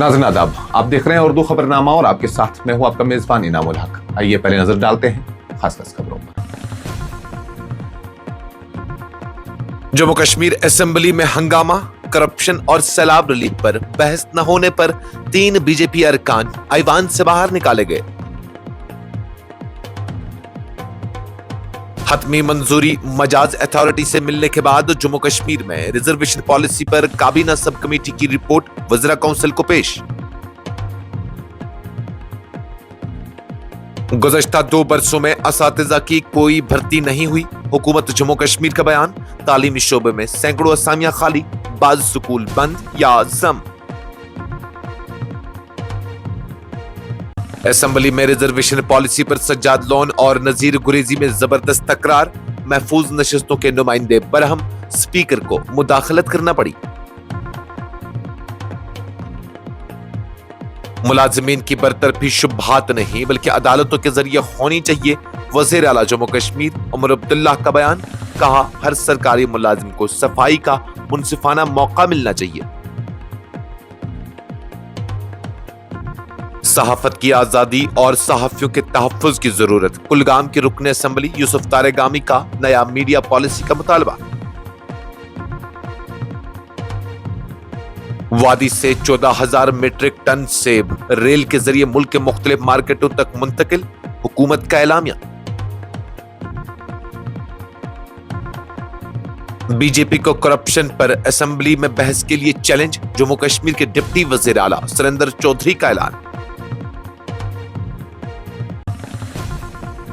नाज़रीन आदाब, आप देख रहे हैं उर्दू खबरनामा और आपके साथ मैं हूं आपका मेजबान इनामुल हक। आइए पहले नजर डालते हैं खास खबरों पर। जम्मू कश्मीर असेंबली में हंगामा, करप्शन और सैलाब रिलीफ पर बहस न होने पर 3 बीजेपी अरकान ऐवान से बाहर निकाले गए। हतमी मंजूरी मजाज अथॉरिटी से मिलने के बाद जम्मू कश्मीर में रिजर्वेशन पॉलिसी पर काबीना सब कमेटी की रिपोर्ट वज़रा काउंसिल को पेश। गुज़श्ता 2 बरसों में असातिज़ा की कोई भर्ती नहीं हुई, हुकूमत जम्मू कश्मीर का बयान। तालीमी शोबे में सैकड़ों असामियां खाली, बाज़ स्कूल बंद या जम। असेंबली में रिजर्वेशन पॉलिसी पर सज्जाद लोन और नजीर गुरेजी में जबरदस्त तकरार, महफूज नशस्तों के नुमाइंदे बरहम, स्पीकर को मुदाखलत करना पड़ी। मुलाजिमीन की बरतरफी शुबहात नहीं बल्कि अदालतों के जरिए होनी चाहिए, वज़ीर आला जम्मू कश्मीर उमर अब्दुल्ला का बयान। कहा, हर सरकारी मुलाजिम को सफाई का मुनसिफाना मौका मिलना चाहिए। सहाफत की आजादी और सहाफियों के तहफ्फुज की जरूरत, कुलगाम के रुकन असेंबली यूसुफ तारेगामी का नया मीडिया पॉलिसी का मुतालबा। वादी से 14,000 मीट्रिक टन सेब रेल के जरिए मुल्क के मुख्तलिफ मार्केटों तक मुंतकिल, हुकूमत का एलामिया। बीजेपी को करप्शन पर असेंबली में बहस के लिए चैलेंज, जम्मू कश्मीर के डिप्टी वजीर आला सुरेंद्र चौधरी का ऐलान।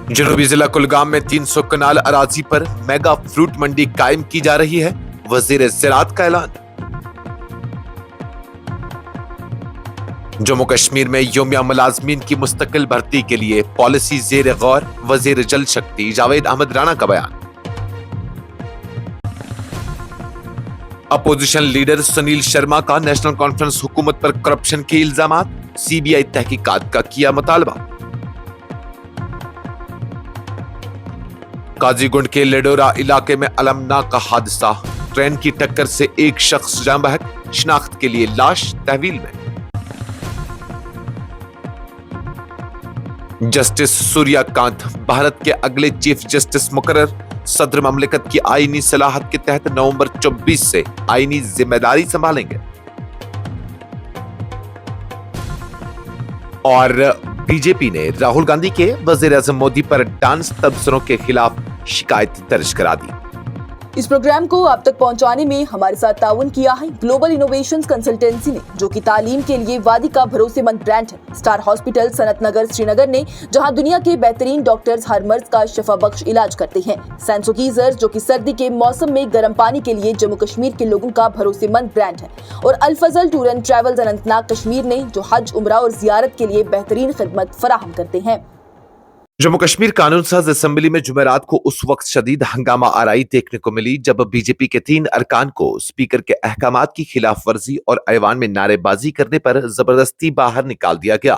जनूबी जिला कुलगाम में 300 कनाल अराजी पर मेगा फ्रूट मंडी कायम की जा रही है, वजीर ज़राअत का ऐलान। जम्मू कश्मीर में योमिया मुलाजमीन की मुस्तकिल भर्ती के लिए पॉलिसी ज़ेर गौर, वजीर जल शक्ति जावेद अहमद राणा का बयान। अपोजिशन लीडर सुनील शर्मा का नेशनल कॉन्फ्रेंस हुकूमत पर करप्शन के इल्जामात, सीबीआई तहकीकात का किया मुतालबा। काजीगुंड के लेडोरा इलाके में अलमनाक हादसा, ट्रेन की टक्कर से एक शख्स जान बहक, शिनाख्त के लिए लाश तहवील में। जस्टिस सूर्यकांत भारत के अगले चीफ जस्टिस मुकर्रर, सदर ममलिकत की आईनी सलाहत के तहत नवंबर 24 से आईनी जिम्मेदारी संभालेंगे। और बीजेपी ने राहुल गांधी के वजीर आज़म मोदी पर डांस तबसरों के खिलाफ शिकायत दर्ज करा दी। इस प्रोग्राम को आप तक पहुंचाने में हमारे साथ ताउन किया है ग्लोबल इनोवेशंस कंसल्टेंसी ने, जो कि तालीम के लिए वादी का भरोसेमंद ब्रांड है। स्टार हॉस्पिटल सनत नगर श्रीनगर ने, जहां दुनिया के बेहतरीन डॉक्टर्स हर मर्ज का शफा बख्श इलाज करते हैं। सेंसोगीजर, जो कि सर्दी के मौसम में गर्म पानी के लिए जम्मू कश्मीर के लोगों का भरोसेमंद ब्रांड है। और Al Fazal tour and travels Anantnag Kashmir ने, जो हज, उम्रा और जियारत के लिए बेहतरीन खिदमत फराहम करते हैं। जम्मू कश्मीर कानून साज असेंबली में जुमेरात को उस वक्त शदीद हंगामा आराई देखने को मिली जब बीजेपी के 3 अरकान को स्पीकर के अहकामात की खिलाफ वर्जी और ऐवान में नारेबाजी करने पर जबरदस्ती बाहर निकाल दिया गया।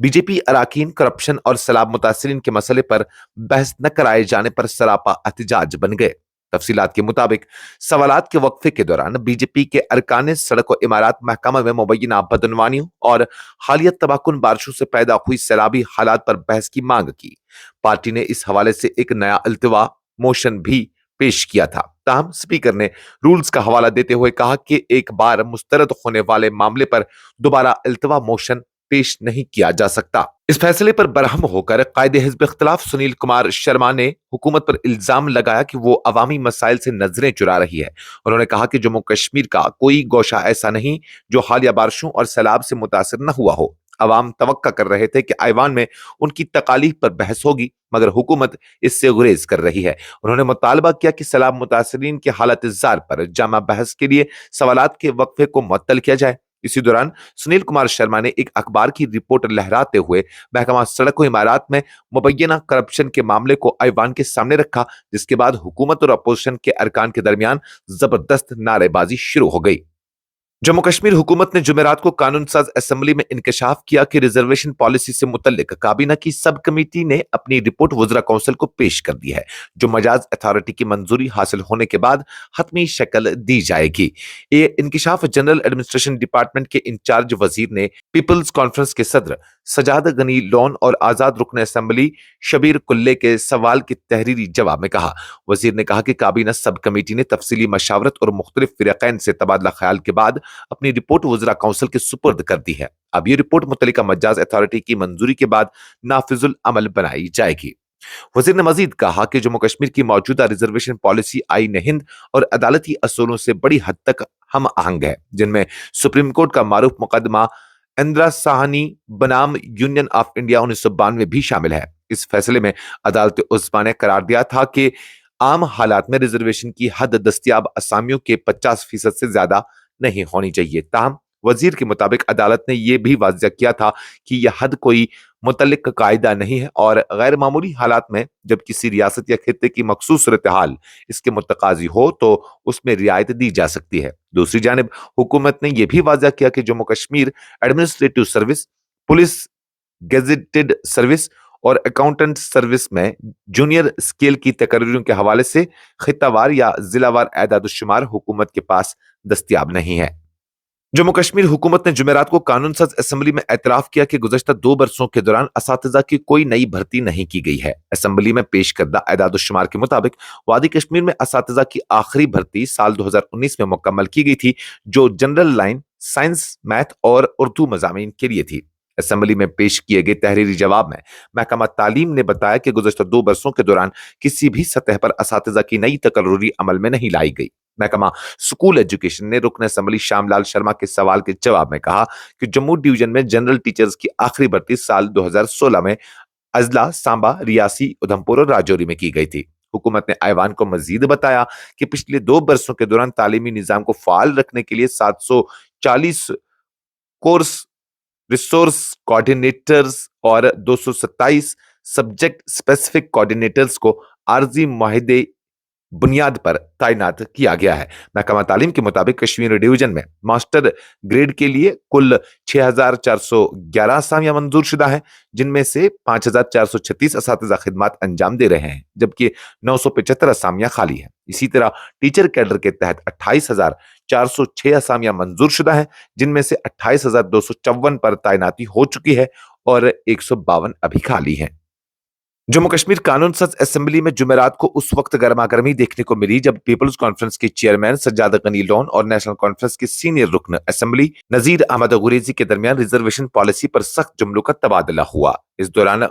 बीजेपी अराकीन करप्शन और सैलाब मुतासिरीन के मसले पर बहस न कराए जाने पर सरापा एहतजाज बन गए। तफसीलात के मुताबिक सवालात के वक्फे के दौरान बीजेपी के अरकान ने सड़क और इमारत महकमा में मुबैना बदनवानियों और हालिया तबाहकुन बारिशों से पैदा हुई सैलाबी हालात पर बहस की मांग की। पार्टी ने इस हवाले से एक नया इल्तिवा मोशन भी पेश किया था, ताहम स्पीकर ने रूल्स का हवाला देते हुए कहा कि एक बार मुस्तरद होने वाले मामले पर दोबारा इल्तिवा मोशन पेश नहीं किया जा सकता। इस फैसले पर बरहम होकर कायदे हिज़्ब इख्तिलाफ सुनील कुमार शर्मा ने हुकूमत पर इल्जाम लगाया कि वो अवामी मसाइल से नजरें चुरा रही है। उन्होंने कहा कि जम्मू कश्मीर का कोई गोशा ऐसा नहीं जो हालिया बारिशों और सैलाब से मुतासिर न हुआ हो। अवाम तवक्का कर रहे थे कि ऐवान में उनकी तकालीफ पर बहस होगी, मगर हुकूमत इससे गुरेज कर रही है। उन्होंने मुतालबा किया कि सैलाब मुतासिरीन की हालत जार पर जामा बहस के लिए सवालात के वक्फे को मुअत्तल किया जाए। इसी दौरान सुनील कुमार शर्मा ने एक अखबार की रिपोर्ट लहराते हुए महकमा सड़क इमारत में मुबैना करप्शन के मामले को ऐवान के सामने रखा, जिसके बाद हुकूमत और अपोजिशन के अरकान के दरमियान जबरदस्त नारेबाजी शुरू हो गई। जम्मू कश्मीर हुकूमत ने जुमेरात को कानून साज असेंबली में इंकशाफ किया कि रिजर्वेशन पॉलिसी से मुतल्लिक काबीना की सब कमेटी ने अपनी रिपोर्ट वज़रा कौंसिल को पेश कर दी है, जो मजाज अथॉरिटी की मंजूरी हासिल होने के बाद हतमी शक्ल दी जाएगी। ये इंकशाफ जनरल एडमिनिस्ट्रेशन डिपार्टमेंट के इंचार्ज वजीर ने पीपल्स कॉन्फ्रेंस के सदर सजाद गनी लोन और आजाद रुकन असेंबली शबीर कुल्ले के सवाल के तहरीरी जवाब में कहा। वजीर ने कहा कि काबीना सब कमेटी ने तफसीली मशावरत और मुख्तलिफ फिरक़ैन से तबादला ख्याल के बाद अपनी रिपोर्ट वज़रा काउंसिल के सुपुर्द कर दी है। अब ये रिपोर्ट मुतल्लिका मजाज अथॉरिटी की मंजूरी के बाद नाफिजुल अमल बनाई जाएगी। वजीर ने मजीद कहा कि जम्मू कश्मीर की मौजूदा रिजर्वेशन पॉलिसी आईन हिंद और अदालती असूलों से बड़ी हद तक हम आहंग है, जिनमें सुप्रीम कोर्ट का मारूफ मुकदमा इंदिरा साहनी बनाम यूनियन ऑफ इंडिया 1992 भी शामिल है। इस फैसले में अदालत उस्मा ने करार दिया था कि आम हालात में रिजर्वेशन की हद दस्तयाब असामियों के 50% से ज्यादा नहीं होनी चाहिए। ताहम वजीर के मुताबिक अदालत ने यह भी वाज़ेह किया था कि यह हद कोई मुतल्लिक कायदा नहीं है और गैर मामूली हालात में जब किसी रियासत या खित्ते की मखसूस सूरत हाल इसके मुतकाजी हो तो उसमें रियायत दी जा सकती है। दूसरी जानिब हुकूमत ने यह भी वाज़ेह किया कि Jammu Kashmir administrative service, police, gazetted service और अकाउंटेंट सर्विस में जूनियर स्केल की तकरीरों के हवाले से खित्तावार या जिलावार एदाद-उश-शुमार हुकूमत के पास दस्तयाब नहीं है। जम्मू कश्मीर हुकूमत ने जुमेरात को कानून साज असेंबली में एतराफ किया कि गुज़श्ता 2 बरसों के दौरान असातिज़ा की कोई नई भर्ती नहीं की गई है। असेंबली में पेश करदा एदाद-उश-शुमार के मुताबिक वादी कश्मीर में असातिज़ा की आखिरी भर्ती साल 2019 में मुकम्मल की गई थी, जो जनरल लाइन, साइंस, मैथ और उर्दू मज़ामीन के लिए थी। असेंबली में पेश किए गए तहरीरी जवाब में महकमा तालीम ने बताया कि गुज़श्ता 2 बरसों के दौरान किसी भी सतह पर असातिज़ा की नई तकर्रुरी अमल में नहीं लाई गई। महकमा स्कूल एजुकेशन ने रुकन असेंबली श्यामलाल शर्मा के सवाल के जवाब में कहा कि जम्मू डिवीजन में जनरल टीचर्स की आखिरी भर्ती साल 2016 में अजला, सांबा, रियासी, उधमपुर और राजौरी में की गई थी। हुकूमत ने ऐवान को मजीद बताया कि पिछले 2 बरसों के दौरान तालीमी निजाम को फाल रखने के लिए 740 कोर्स रिसोर्स कोऑर्डिनेटर्स और 227 सब्जेक्ट स्पेसिफिक कोऑर्डिनेटर्स को आर्जी मुआहदे बुनियाद पर तैनात किया गया है। महकमा तालीम के मुताबिक कश्मीर डिवीजन में मास्टर ग्रेड के लिए कुल 6411 असामियां मंजूर शुदा हैं, जिनमें से 5436 असातिज़ा खिदमात अंजाम दे रहे हैं, जबकि 975 असामियां खाली हैं। इसी तरह टीचर कैडर के तहत 28,406 असामियां मंजूर शुदा हैं, जिनमें से 28,254 पर तैनाती हो चुकी है और 152 अभी खाली हैं। जम्मू कश्मीर कानून साज असेंबली में जुमेरात को उस वक्त गर्मागर्मी देखने को मिली जब पीपल्स कॉन्फ्रेंस के चेयरमैन सज्जाद गनी लोन और नेशनल कॉन्फ्रेंस के सीनियर रुकन असेंबली नजीर अहमद गुरेजी के दरमियान रिजर्वेशन पॉलिसी पर सख्त जुमलों का तबादला हुआ। इस दौरान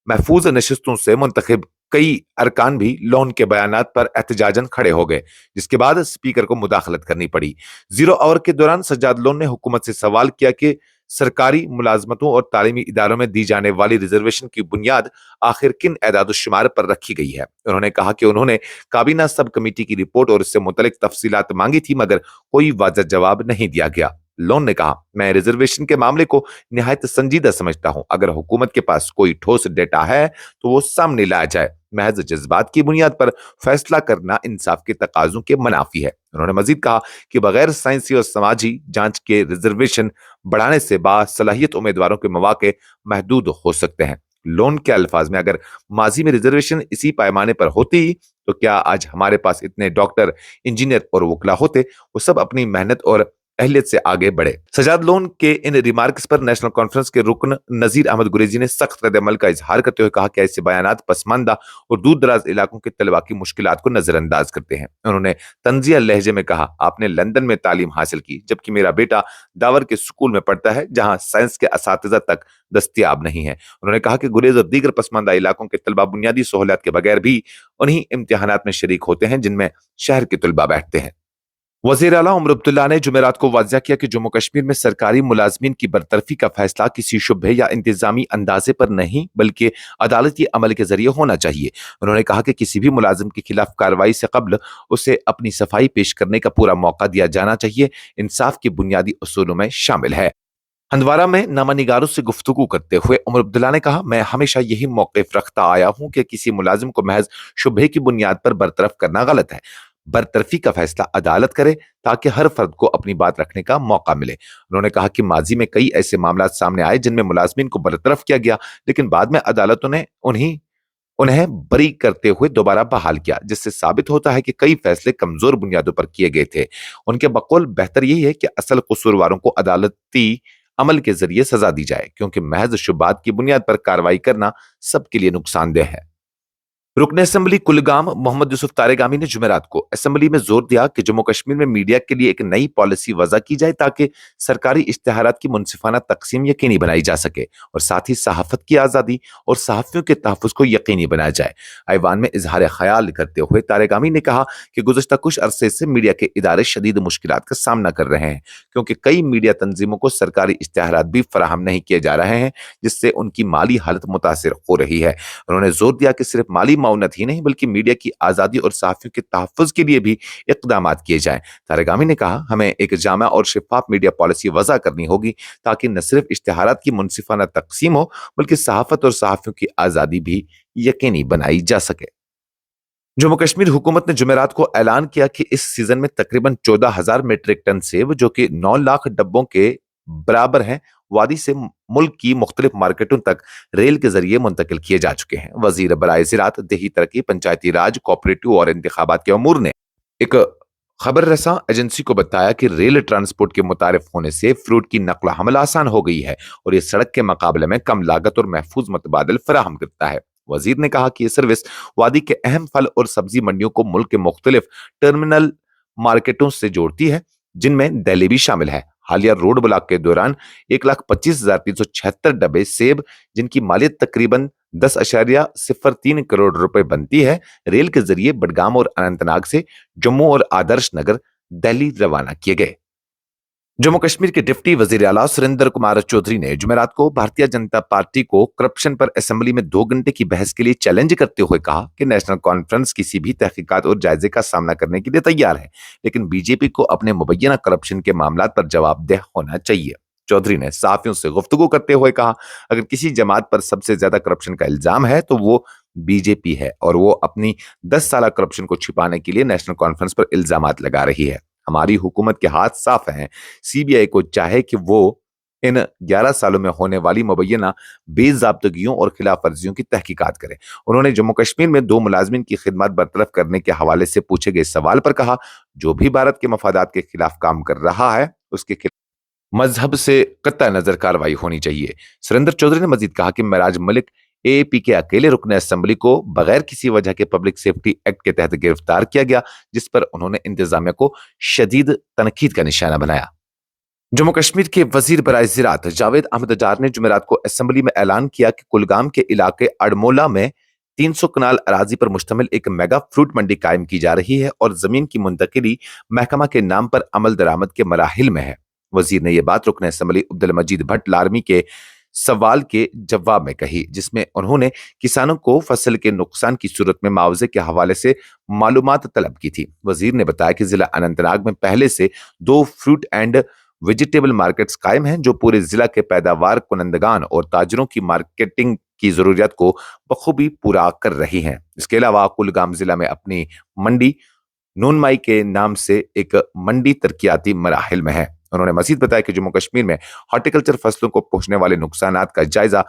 महफूज नशिस्तों से मुंतखब कई अरकान भी लोन के बयानात पर एहतजाजन खड़े हो गए, जिसके बाद स्पीकर को मुदाखलत करनी पड़ी। 0 ओवर के दौरान सज्जाद लोन ने हुकूमत से सवाल किया कि सरकारी मुलाजमतों और तालीमी इदारों में दी जाने वाली रिजर्वेशन की बुनियाद आखिर किन एदाद-उश-शुमार पर रखी गई है। उन्होंने कहा कि उन्होंने काबीना सब कमेटी की रिपोर्ट और इससे मुतल्लिक तफसीलात मांगी थी, मगर कोई वाज़ेह जवाब नहीं दिया गया। लोन ने कहा, मैं रिजर्वेशन के मामले को निहायत संजीदा समझता हूं। अगर हुकूमत के पास कोई ठोस डेटा है तो वो सामने लाया जाए। महज जज्बात की बुनियाद पर फैसला करना इंसाफ के तकाजों के मनाफी है। उन्होंने मजीद कहा कि बगैर साइंसी और समाजी जांच के रिजर्वेशन बढ़ाने से बासलाहियत उम्मीदवारों के मौके महदूद हो सकते हैं। लोन के अल्फाज में, अगर माजी में रिजर्वेशन इसी पैमाने पर होती तो क्या आज हमारे पास इतने डॉक्टर, इंजीनियर और वकला होते? वो सब अपनी मेहनत और अहलियत से आगे बढ़े। सजाद लोन के इन रिमार्क्स पर नेशनल कॉन्फ्रेंस के रुकन नजीर अहमद गुरेजी ने सख्त रद्द-ए-अमल का इजहार करते हुए कहा कि ऐसे बयानात पसमानदा और दूर दराज इलाकों के तलबा की मुश्किलात को नजरअंदाज करते हैं। उन्होंने तंजिया लहजे में कहा, आपने लंदन में तालीम हासिल की, जबकि मेरा बेटा दावर के स्कूल में पढ़ता है, जहां साइंस के असातिज़ा तक दस्तयाब नहीं है। उन्होंने कहा कि गुरेज और दीगर पसमानदा इलाकों के तलबा बुनियादी सहूलियात के बगैर भी उन्हीं इम्तिहानात में शरीक होते हैं जिनमें शहर के तलबा बैठते हैं। वज़ीर आला उमर अब्दुल्ला ने जुमेरात को वाज़ेह किया कि जम्मू कश्मीर में सरकारी मुलाजमीन की बरतरफी का फैसला किसी शुबहे या इंतजामी अंदाजे पर नहीं बल्कि अदालती अमल के जरिए होना चाहिए। उन्होंने कहा कि किसी भी मुलाजिम के खिलाफ कार्रवाई से कबल उसे अपनी सफाई पेश करने का पूरा मौका दिया जाना चाहिए। इंसाफ के बुनियादी उसूलों में शामिल है। हंदवारा में नामानिगारों से गुफ्तगू करते हुए उमर अब्दुल्ला ने कहा, मैं हमेशा यही मौक़िफ़ रखता आया हूं कि किसी मुलाजिम को महज शुबहे की बुनियाद पर बरतरफ करना गलत है। برطرفی کا فیصلہ عدالت کرے تاکہ ہر فرد کو اپنی بات رکھنے کا موقع ملے۔ انہوں نے کہا کہ ماضی میں کئی ایسے معاملات سامنے آئے جن میں ملازمین کو برطرف کیا گیا، لیکن بعد میں عدالتوں نے انہیں بری کرتے ہوئے دوبارہ بحال کیا، جس سے ثابت ہوتا ہے کہ کئی فیصلے کمزور بنیادوں پر کیے گئے تھے۔ ان کے بقول بہتر یہی ہے کہ اصل قصورواروں کو عدالتی عمل کے ذریعے سزا دی جائے، کیونکہ محض شبہات کی بنیاد پر کارروائی کرنا سب کے لیے نقصان دہ ہے۔ رکن اسمبلی کلگام محمد یوسف تارگامی نے جمعرات کو اسمبلی میں زور دیا کہ جموں کشمیر میں میڈیا کے لیے ایک نئی پالیسی وضع کی جائے تاکہ سرکاری اشتہارات کی منصفانہ تقسیم یقینی بنائی جا سکے اور ساتھ ہی صحافت کی آزادی اور صحافیوں کے تحفظ کو یقینی بنایا جائے۔ ایوان میں اظہار خیال کرتے ہوئے تارگامی نے کہا کہ گزشتہ کچھ عرصے سے میڈیا کے ادارے شدید مشکلات کا سامنا کر رہے ہیں، کیونکہ کئی میڈیا تنظیموں کو سرکاری اشتہارات بھی فراہم نہیں کیے جا رہے ہیں، جس سے ان کی مالی حالت متاثر ہو رہی ہے۔ انہوں نے زور دیا کہ صرف مالی معاونت ہی نہیں بلکہ میڈیا کی آزادی اور صحافیوں کے تحفظ کے لیے بھی اقدامات کیے جائیں۔ تارگامی نے کہا ہمیں ایک جامع اور شفاف میڈیا پالیسی وضع کرنی ہوگی تاکہ نہ صرف اشتہارات کی منصفانہ تقسیم ہو بلکہ صحافت اور صحافیوں کی آزادی بھی یقینی بنائی جا سکے۔ جموں کشمیر حکومت نے جمعرات کو اعلان کیا کہ اس سیزن میں تقریباً 14,000 میٹرک ٹن سیب، جو کہ 9 لاکھ ڈبوں کے برابر ہیں، وادی سے ملک کی مختلف مارکیٹوں تک ریل کے ذریعے منتقل کیے جا چکے ہیں۔ وزیر برائے زراعت، دیہی ترقی، پنچایتی راج، کوآپریٹو اور انتخابات کے امور نے ایک خبر رساں ایجنسی کو بتایا کہ ریل ٹرانسپورٹ کے متعارف ہونے سے فروٹ کی نقل و حمل آسان ہو گئی ہے اور یہ سڑک کے مقابلے میں کم لاگت اور محفوظ متبادل فراہم کرتا ہے۔ وزیر نے کہا کہ یہ سروس وادی کے اہم پھل اور سبزی منڈیوں کو ملک کے مختلف ٹرمینل مارکیٹوں سے جوڑتی ہے، جن میں دہلی بھی شامل ہے۔ حالیہ روڈ بلاک کے دوران 1,25,376 ڈبے سیب، جن کی مالیت تقریباً 10.03 کروڑ روپے بنتی ہے، ریل کے ذریعے بڈگام اور اننت ناگ سے جموں اور آدرش نگر دہلی روانہ کیے گئے۔ جموں کشمیر کے ڈپٹی وزیر اعلیٰ سریندر کمار چودھری نے جمعرات کو بھارتیہ جنتا پارٹی کو کرپشن پر اسمبلی میں 2 گھنٹے کی بحث کے لیے چیلنج کرتے ہوئے کہا کہ نیشنل کانفرنس کسی بھی تحقیقات اور جائزے کا سامنا کرنے کے لیے تیار ہے، لیکن بی جے پی کو اپنے مبینہ کرپشن کے معاملات پر جواب دہ ہونا چاہیے۔ چودھری نے صحافیوں سے گفتگو کرتے ہوئے کہا اگر کسی جماعت پر سب سے زیادہ کرپشن کا الزام ہے تو وہ بی جے پی ہے، اور وہ اپنی 10 سالہ کرپشن کو چھپانے کے لیے نیشنل کانفرنس پر الزامات لگا رہی ہے۔ ہماری حکومت کے ہاتھ صاف ہیں، سی بی آئی کو چاہے کہ وہ ان 11 سالوں میں ہونے والی مبینہ بے ضابطگیوں اور خلاف ورزیوں کی تحقیقات کرے۔ انہوں نے جموں کشمیر میں 2 ملازمین کی خدمات برطرف کرنے کے حوالے سے پوچھے گئے سوال پر کہا جو بھی بھارت کے مفادات کے خلاف کام کر رہا ہے اس کے خلاف مذہب سے قطع نظر کارروائی ہونی چاہیے۔ سریندر چودھری نے مزید کہا کہ معراج ملک اے پی کے اکیلے رکن اسمبلی کو بغیر کسی وجہ کے پبلک سیفٹی ایکٹ کے تحت گرفتار کیا گیا، جس پر انہوں نے انتظامیہ کو شدید تنقید کا نشانہ بنایا۔ جموں کشمیر کے وزیر برائے زراعت جاوید احمد اجار نے جمعرات کو اسمبلی میں اعلان کیا کہ کلگام کے علاقے اڑمولہ میں 300 کنال اراضی پر مشتمل ایک میگا فروٹ منڈی قائم کی جا رہی ہے اور زمین کی منتقلی محکمہ کے نام پر عمل درآمد کے مراحل میں ہے۔ وزیر نے یہ بات رکن اسمبلی عبدالمجید بھٹ لارمی کے سوال کے جواب میں کہی، جس میں انہوں نے کسانوں کو فصل کے نقصان کی صورت میں معاوضے کے حوالے سے معلومات طلب کی تھی۔ وزیر نے بتایا کہ ضلع اننت ناگ میں پہلے سے 2 فروٹ اینڈ ویجیٹیبل مارکیٹس قائم ہیں جو پورے ضلع کے پیداوار کنندگان اور تاجروں کی مارکیٹنگ کی ضروریات کو بخوبی پورا کر رہی ہیں۔ اس کے علاوہ کلگام ضلع میں اپنی منڈی نونمائی کے نام سے ایک منڈی ترقیاتی مراحل میں ہے۔ انہوں نے مزید بتایا کہ جموں کشمیر میں ہارٹیکلچر فصلوں کو پہنچنے والے نقصانات کا جائزہ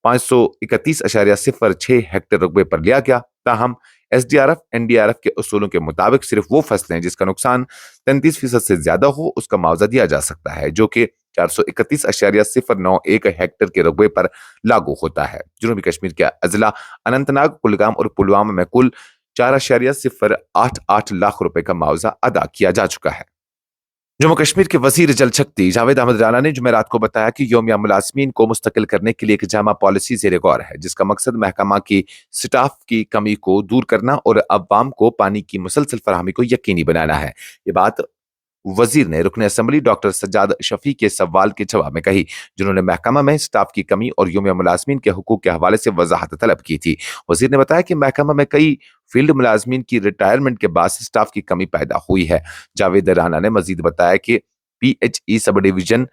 531.06 ہیکٹر رقبے پر لیا گیا، تاہم S D R F N D R F کے اصولوں کے مطابق صرف وہ فصلیں جس کا نقصان 33% سے زیادہ ہو اس کا معاوضہ دیا جا سکتا ہے، جو کہ 431.091 ہیکٹر کے رقبے پر لاگو ہوتا ہے۔ جنوبی کشمیر کے اضلاع اننت ناگ، کلگام اور پلوامہ میں کل 4.088 لاکھ روپے کا معاوضہ ادا کیا جا چکا ہے۔ جموں کشمیر کے وزیر جل شکتی جاوید احمد رانا نے جمعرات کو بتایا کہ یومیہ ملازمین کو مستقل کرنے کے لیے ایک جامع پالیسی زیر غور ہے، جس کا مقصد محکمہ کی سٹاف کی کمی کو دور کرنا اور عوام کو پانی کی مسلسل فراہمی کو یقینی بنانا ہے۔ یہ بات وزیر نے رکن اسمبلی ڈاکٹر سجاد شفیع کے سوال کے جواب میں کہی، جنہوں نے محکمہ میں سٹاف کی کمی اور یومیہ ملازمین کے حقوق کے حوالے سے وضاحت طلب کی تھی۔ وزیر نے بتایا کہ محکمہ میں کئی فیلڈ ملازمین کی ریٹائرمنٹ کے بعد سٹاف کی کمی پیدا ہوئی ہے۔ جاوید رانا نے مزید بتایا کہ پی ایچ ای سب ڈویژن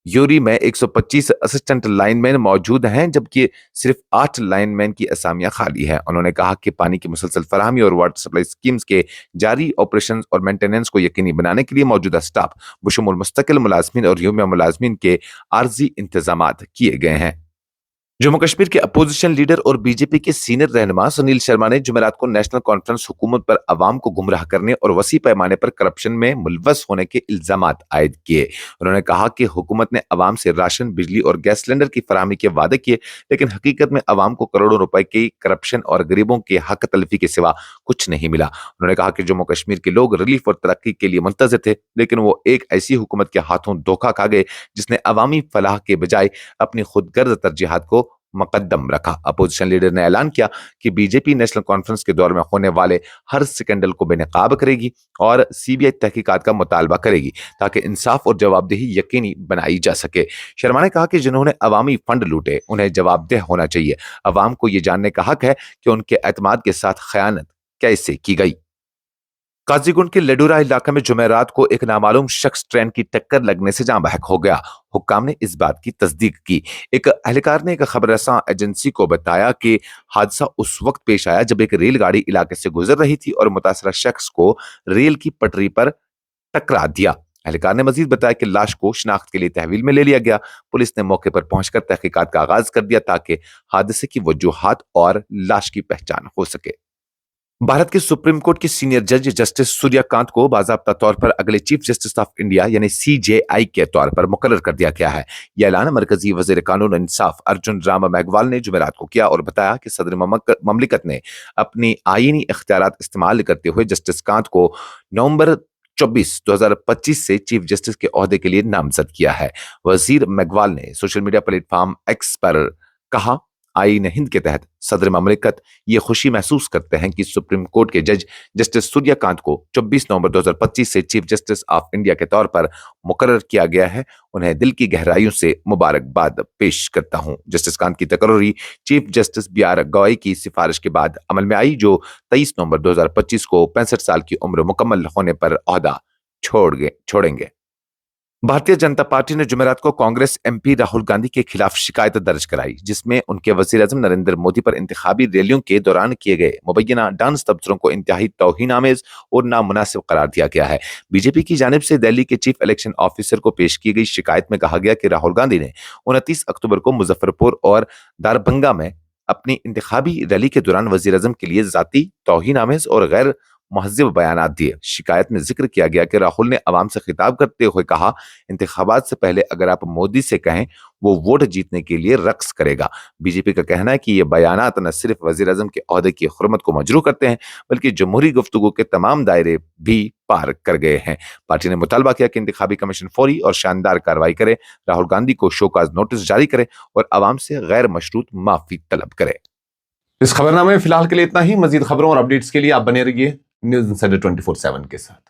یوری میں 125 اسسٹنٹ لائن مین موجود ہیں جبکہ صرف 8 لائن مین کی اسامیاں خالی ہیں۔ انہوں نے کہا کہ پانی کی مسلسل فراہمی اور واٹر سپلائی اسکیمز کے جاری آپریشنز اور مینٹیننس کو یقینی بنانے کے لیے موجودہ سٹاف بشمول مستقل ملازمین اور یومیہ ملازمین کے عارضی انتظامات کیے گئے ہیں۔ جموں کشمیر کے اپوزیشن لیڈر اور بی جے پی کے سینئر رہنما سنیل شرما نے جمعرات کو نیشنل کانفرنس حکومت پر عوام کو گمراہ کرنے اور وسیع پیمانے پر کرپشن میں ملوث ہونے کے الزامات عائد کیے۔ انہوں نے کہا کہ حکومت نے عوام سے راشن، بجلی اور گیس سلنڈر کی فراہمی کے وعدے کیے، لیکن حقیقت میں عوام کو کروڑوں روپے کی کرپشن اور غریبوں کے حق تلفی کے سوا کچھ نہیں ملا۔ انہوں نے کہا کہ جموں کشمیر کے لوگ ریلیف اور ترقی کے لیے منتظر تھے، لیکن وہ ایک ایسی حکومت کے ہاتھوں دھوکہ کھا گئے جس نے عوامی فلاح کے بجائے اپنی خود غرض ترجیحات کو مقدم رکھا۔ اپوزیشن لیڈر نے اعلان کیا کہ بی جے پی نیشنل کانفرنس کے دور میں ہونے والے ہر اسکینڈل کو بے نقاب کرے گی اور سی بی آئی تحقیقات کا مطالبہ کرے گی تاکہ انصاف اور جواب دہی یقینی بنائی جا سکے۔ شرما نے کہا کہ جنہوں نے عوامی فنڈ لوٹے انہیں جواب دہ ہونا چاہیے۔ عوام کو یہ جاننے کا حق ہے کہ ان کے اعتماد کے ساتھ خیانت کیسے کی گئی۔ قاضی گنڈ کے لڈورا علاقے میں جمعرات کو ایک نامعلوم شخص ٹرین کی ٹکر لگنے سے جاں بحق ہو گیا۔ حکام نے اس بات کی تصدیق کی۔ ایک اہلکار نے ایک خبر رساں ایجنسی کو بتایا کہ حادثہ اس وقت پیش آیا جب ایک ریل گاڑی علاقے سے گزر رہی تھی اور متاثرہ شخص کو ریل کی پٹری پر ٹکرا دیا۔ اہلکار نے مزید بتایا کہ لاش کو شناخت کے لیے تحویل میں لے لیا گیا۔ پولیس نے موقع پر پہنچ کر تحقیقات کا آغاز کر دیا تاکہ حادثے کی وجوہات اور لاش کی پہچان ہو سکے۔ بھارت کے سپریم کورٹ کے سینئر جج جسٹس سوریا کانت کو باضابطہ طور پر اگلے چیف جسٹس آف انڈیا یعنی سی جے آئی کے طور پر مقرر کر دیا گیا ہے۔ یہ اعلان مرکزی وزیر قانون انصاف ارجن رام میگوال نے جمعرات کو کیا اور بتایا کہ صدر مملکت نے اپنی آئینی اختیارات استعمال کرتے ہوئے جسٹس کانت کو نومبر 24 2025 سے چیف جسٹس کے عہدے کے لیے نامزد کیا ہے۔ وزیر میگوال نے social media platform X پر کہا، آئین ہند کے تحت صدر مملکت یہ خوشی محسوس کرتے ہیں کہ سپریم کورٹ کے جج جسٹس سوریا کانت کو 24 نومبر 2025 سے چیف جسٹس آف انڈیا کے طور پر مقرر کیا گیا ہے۔ انہیں دل کی گہرائیوں سے مبارکباد پیش کرتا ہوں۔ جسٹس کانت کی تقرری چیف جسٹس بی آر گوئی کی سفارش کے بعد عمل میں آئی، جو 23 نومبر 2025 کو 65 سال کی عمر مکمل ہونے پر عہدہ چھوڑیں گے۔ بھارتیہ جنتا پارٹی نے جمعرات کو کانگریس ایم پی راہل گاندھی کے خلاف شکایت درج کرائی، جس میں ان کے وزیر اعظم نریندر مودی پر انتخابی ریلیوں کے دوران کیے گئے مبینہ ڈانس تبصروں کو انتہائی توہین آمیز اور نامناسب قرار دیا گیا ہے۔ بی جے پی کی جانب سے دہلی کے چیف الیکشن آفیسر کو پیش کی گئی شکایت میں کہا گیا کہ راہل گاندھی نے 29 اکتوبر کو مظفر پور اور داربھنگا میں اپنی انتخابی ریلی کے دوران وزیر اعظم کے لیے ذاتی، توہین آمیز اور غیر مہذب بیانات دیے۔ شکایت میں ذکر کیا گیا کہ راہل نے عوام سے خطاب کرتے ہوئے کہا، انتخابات سے پہلے اگر آپ مودی سے کہیں وہ ووٹ جیتنے کے لیے رقص کرے گا۔ بی جے پی کا کہنا ہے کہ یہ بیانات نہ صرف وزیر اعظم کے عہدے کی حرمت کو مجروح کرتے ہیں بلکہ جمہوری گفتگو کے تمام دائرے بھی پار کر گئے ہیں۔ پارٹی نے مطالبہ کیا کہ انتخابی کمیشن فوری اور شاندار کارروائی کرے، راہل گاندھی کو شوکاز نوٹس جاری کرے اور عوام سے غیر مشروط معافی طلب کرے۔ اس خبرنامے میں فی الحال کے لیے اتنا ہی۔ مزید خبروں اور اپڈیٹس کے لیے آپ بنے رہیے نیوز انسائڈر 24/7 کے ساتھ۔